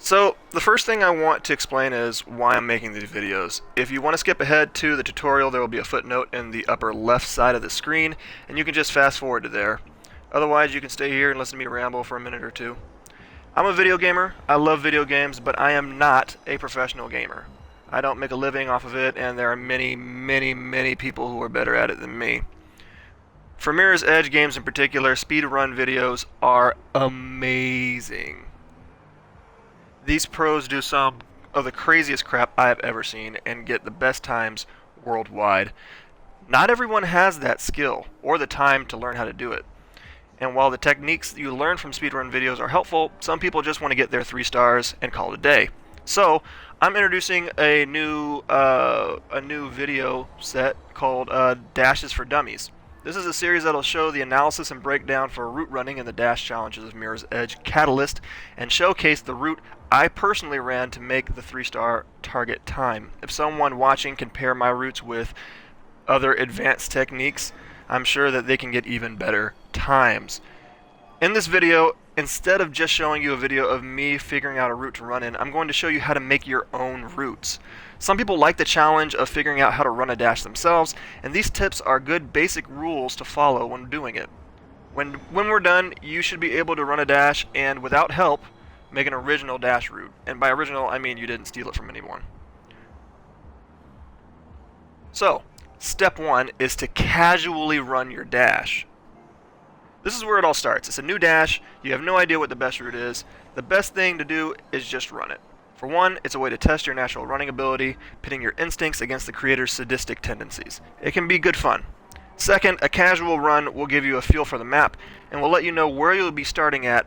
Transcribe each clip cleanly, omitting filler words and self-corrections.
So, the first thing I want to explain is why I'm making these videos. If you want to skip ahead to the tutorial, there will be a footnote in the upper left side of the screen, and you can just fast forward to there. Otherwise, you can stay here and listen to me ramble for a minute or two. I'm a video gamer, I love video games, but I am not a professional gamer. I don't make a living off of it, and there are many people who are better at it than me. For Mirror's Edge games in particular, speedrun videos are amazing. These pros do some of the craziest crap I have ever seen and get the best times worldwide. Not everyone has that skill or the time to learn how to do it. And while the techniques you learn from speedrun videos are helpful, some people just want to get their 3 stars and call it a day. So, I'm introducing a new video set called Dashes for Dummies. This is a series that'll show the analysis and breakdown for route running and the dash challenges of Mirror's Edge Catalyst, and showcase the route I personally ran to make the 3-star target time. If someone watching can pair my routes with other advanced techniques, I'm sure that they can get even better times. In this video, instead of just showing you a video of me figuring out a route to run in, I'm going to show you how to make your own routes. Some people like the challenge of figuring out how to run a dash themselves, and these tips are good basic rules to follow when doing it. When we're done, you should be able to run a dash and, without help, make an original dash route. And by original, I mean you didn't steal it from anyone. So, step 1 is to casually run your dash. This is where it all starts. It's a new dash, you have no idea what the best route is. The best thing to do is just run it. For one, it's a way to test your natural running ability, pitting your instincts against the creator's sadistic tendencies. It can be good fun. Second, a casual run will give you a feel for the map, and will let you know where you'll be starting at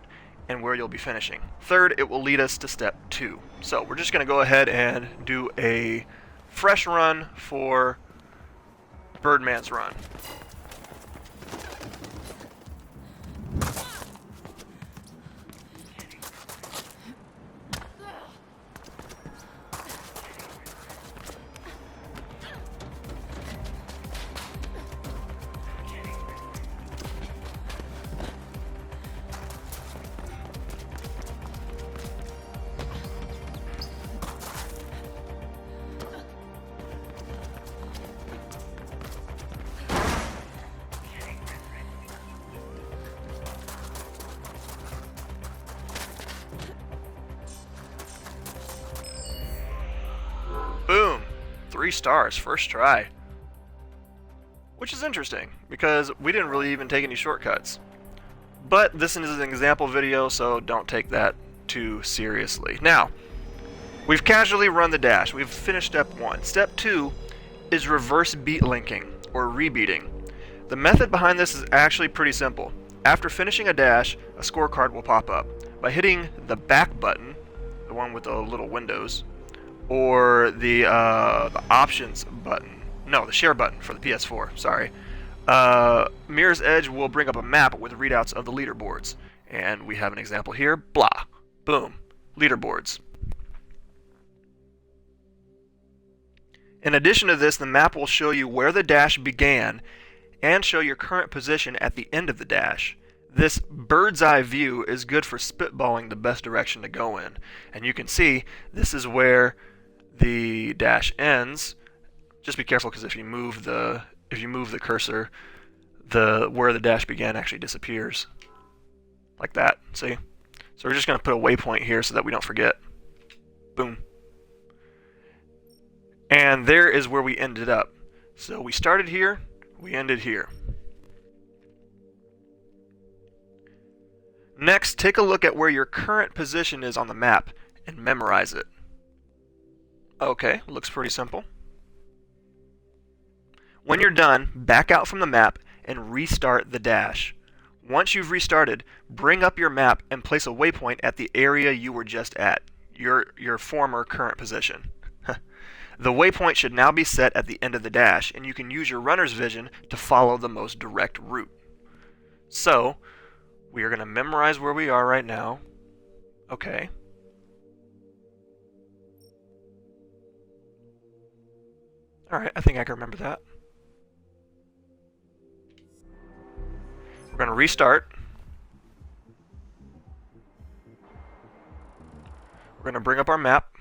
and where you'll be finishing. Third, it will lead us to step 2. So we're just going to go ahead and do a fresh run for Birdman's Run. Boom! 3 stars, first try. Which is interesting, because we didn't really even take any shortcuts. But this is an example video, so don't take that too seriously. Now, we've casually run the dash. We've finished step 1. Step 2 is reverse beat linking, or rebeating. The method behind this is actually pretty simple. After finishing a dash, a scorecard will pop up. By hitting the back button, the one with the little windows, or the options button. No, the share button for the PS4, sorry. Mirror's Edge will bring up a map with readouts of the leaderboards. And we have an example here. Blah. Boom. Leaderboards. In addition to this, the map will show you where the dash began and show your current position at the end of the dash. This bird's eye view is good for spitballing the best direction to go in. And you can see this is where the dash ends. Just be careful, because if you move the cursor, where the dash began actually disappears. Like that, see? So we're just going to put a waypoint here so that we don't forget. Boom. And there is where we ended up. So we started here, we ended here. Next, take a look at where your current position is on the map and memorize it. Okay, looks pretty simple. When you're done, back out from the map and restart the dash. Once you've restarted, bring up your map and place a waypoint at the area you were just at, your former current position. The waypoint should now be set at the end of the dash, and you can use your runner's vision to follow the most direct route. So, we are going to memorize where we are right now. Okay. Alright, I think I can remember that. We're going to restart. We're going to bring up our map.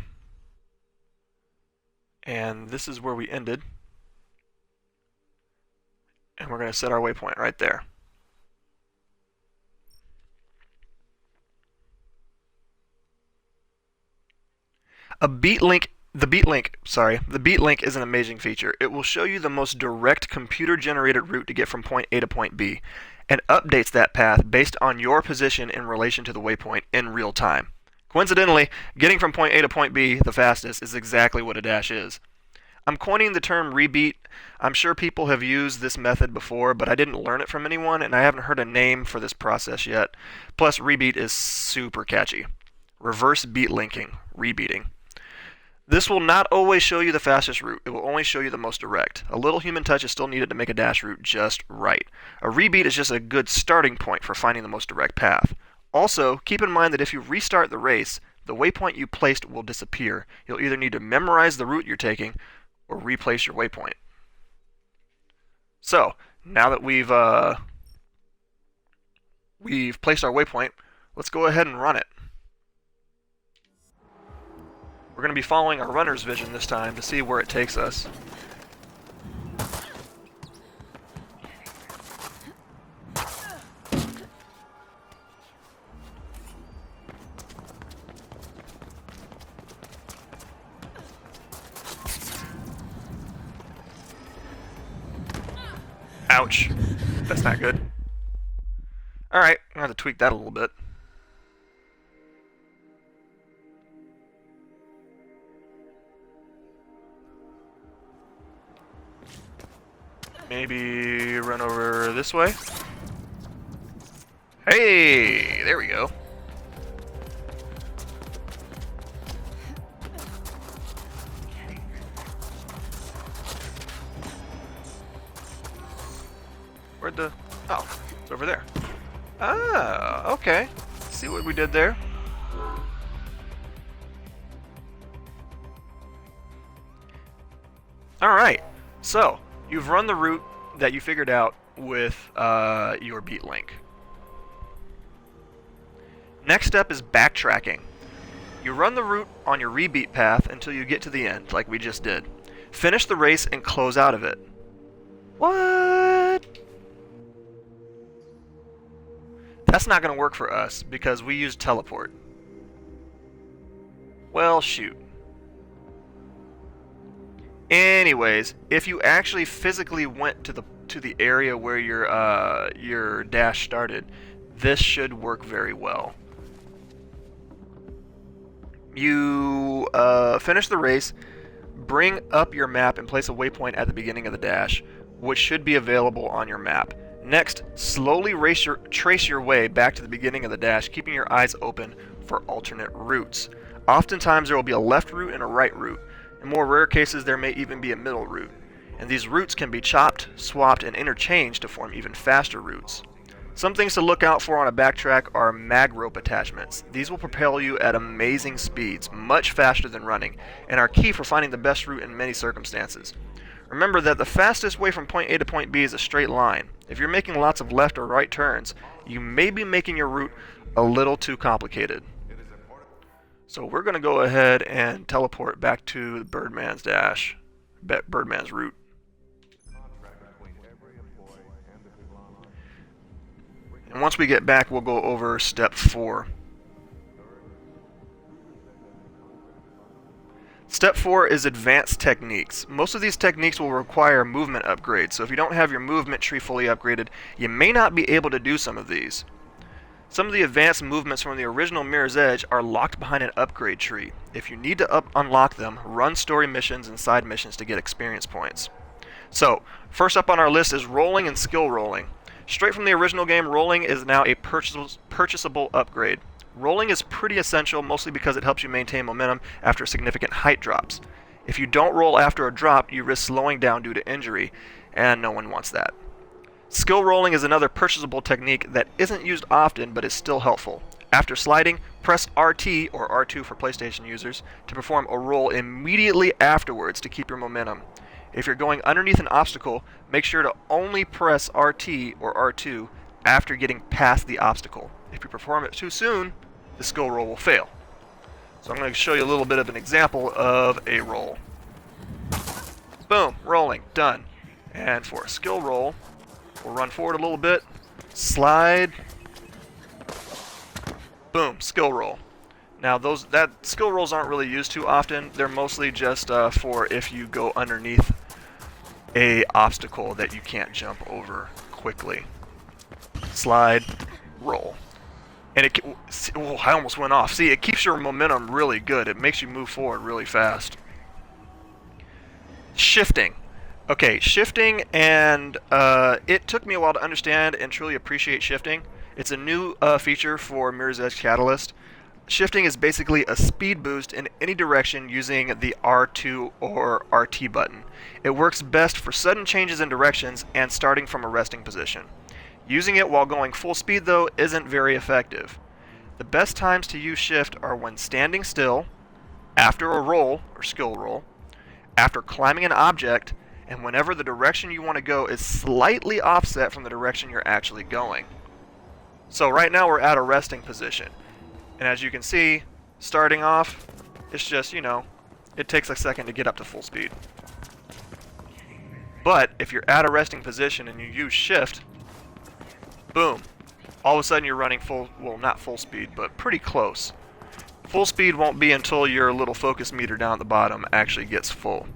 And this is where we ended. And we're going to set our waypoint right there. The beat link is an amazing feature. It will show you the most direct computer-generated route to get from point A to point B, and updates that path based on your position in relation to the waypoint in real time. Coincidentally, getting from point A to point B the fastest is exactly what a dash is. I'm coining the term rebeat. I'm sure people have used this method before, but I didn't learn it from anyone, and I haven't heard a name for this process yet. Plus, rebeat is super catchy. Reverse beat linking, rebeating. This will not always show you the fastest route. It will only show you the most direct. A little human touch is still needed to make a dash route just right. A rebeat is just a good starting point for finding the most direct path. Also, keep in mind that if you restart the race, the waypoint you placed will disappear. You'll either need to memorize the route you're taking or replace your waypoint. So, now that we've placed our waypoint, let's go ahead and run it. We're going to be following our runner's vision this time to see where it takes us. Ouch. That's not good. Alright, I'm going to have to tweak that a little bit. Maybe run over this way. Hey, there we go. Where'd the... Oh, it's over there. Ah, okay. See what we did there? Alright, so you've run the route that you figured out with your beat link. Next step is backtracking. You run the route on your rebeat path until you get to the end, like we just did. Finish the race and close out of it. What? That's not going to work for us because we use teleport. Well, shoot. Anyways, if you actually physically went to the area where your dash started, this should work very well. You finish the race, bring up your map and place a waypoint at the beginning of the dash, which should be available on your map. Next, slowly trace your way back to the beginning of the dash, keeping your eyes open for alternate routes. Oftentimes there will be a left route and a right route. In more rare cases there may even be a middle route. And these routes can be chopped, swapped, and interchanged to form even faster routes. Some things to look out for on a backtrack are mag rope attachments. These will propel you at amazing speeds, much faster than running, and are key for finding the best route in many circumstances. Remember that the fastest way from point A to point B is a straight line. If you're making lots of left or right turns, you may be making your route a little too complicated. So we're going to go ahead and teleport back to Birdman's dash, Birdman's route. And once we get back, we'll go over step 4. Step 4 is advanced techniques. Most of these techniques will require movement upgrades, so if you don't have your movement tree fully upgraded, you may not be able to do some of these. Some of the advanced movements from the original Mirror's Edge are locked behind an upgrade tree. If you need to unlock them, run story missions and side missions to get experience points. So, first up on our list is rolling and skill rolling. Straight from the original game, rolling is now a purchasable upgrade. Rolling is pretty essential, mostly because it helps you maintain momentum after significant height drops. If you don't roll after a drop, you risk slowing down due to injury, and no one wants that. Skill rolling is another purchasable technique that isn't used often, but is still helpful. After sliding, press RT, or R2 for PlayStation users, to perform a roll immediately afterwards to keep your momentum. If you're going underneath an obstacle, make sure to only press RT or R2 after getting past the obstacle. If you perform it too soon, the skill roll will fail. So I'm going to show you a little bit of an example of a roll. Boom, rolling, done. And for a skill roll, we'll run forward a little bit, slide, boom, skill roll. Now that skill rolls aren't really used too often. They're mostly just for if you go underneath a obstacle that you can't jump over quickly. Slide, roll. And I almost went off. See, it keeps your momentum really good. It makes you move forward really fast. Shifting. Okay, shifting, and it took me a while to understand and truly appreciate shifting. It's a new feature for Mirror's Edge Catalyst. Shifting is basically a speed boost in any direction using the R2 or RT button. It works best for sudden changes in directions and starting from a resting position. Using it while going full speed, though, isn't very effective. The best times to use shift are when standing still, after a roll or skill roll, after climbing an object, and whenever the direction you want to go is slightly offset from the direction you're actually going. So right now we're at a resting position. And as you can see, starting off, it's just, it takes a second to get up to full speed. But if you're at a resting position and you use shift, boom, all of a sudden you're running full, well, not full speed, but pretty close. Full speed won't be until your little focus meter down at the bottom actually gets full.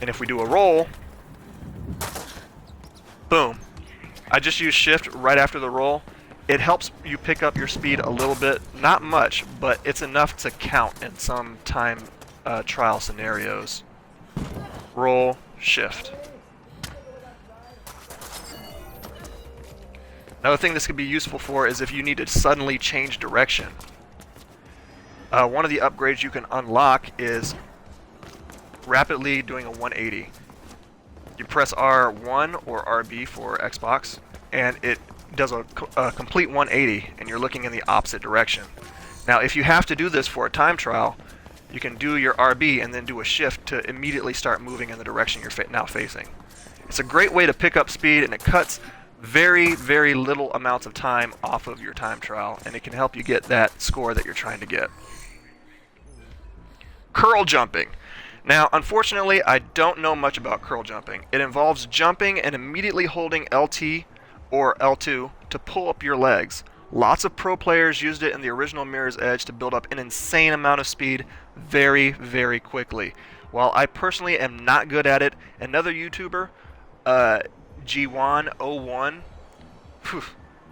And if we do a roll, boom. I just use shift right after the roll. It helps you pick up your speed a little bit, not much, but it's enough to count in some time trial scenarios. Roll, shift. Another thing this could be useful for is if you need to suddenly change direction. One of the upgrades you can unlock is rapidly doing a 180. You press R1 or RB for Xbox, and it does a complete 180, and you're looking in the opposite direction. Now, if you have to do this for a time trial, you can do your RB and then do a shift to immediately start moving in the direction you're now facing. It's a great way to pick up speed, and it cuts very, very little amounts of time off of your time trial, and it can help you get that score that you're trying to get. Curl jumping. Now, unfortunately, I don't know much about curl jumping. It involves jumping and immediately holding LT or L2 to pull up your legs. Lots of pro players used it in the original Mirror's Edge to build up an insane amount of speed very, very quickly. While I personally am not good at it, another YouTuber, G101,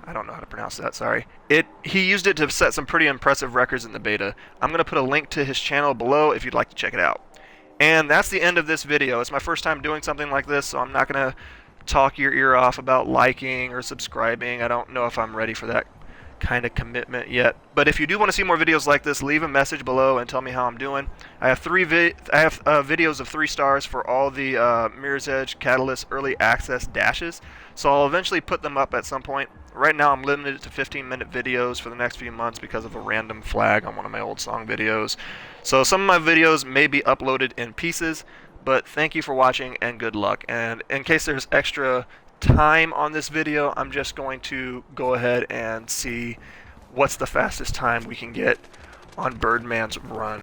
I don't know how to pronounce that, sorry. He used it to set some pretty impressive records in the beta. I'm going to put a link to his channel below if you'd like to check it out. And that's the end of this video. It's my first time doing something like this, so I'm not going to talk your ear off about liking or subscribing. I don't know if I'm ready for that kind of commitment yet. But if you do want to see more videos like this, leave a message below and tell me how I'm doing. I have videos of 3 stars for all the Mirror's Edge Catalyst early access dashes, so I'll eventually put them up at some point. Right now I'm limited to 15-minute videos for the next few months because of a random flag on one of my old song videos. So some of my videos may be uploaded in pieces, but thank you for watching and good luck. And in case there's extra time on this video, I'm just going to go ahead and see what's the fastest time we can get on Birdman's run.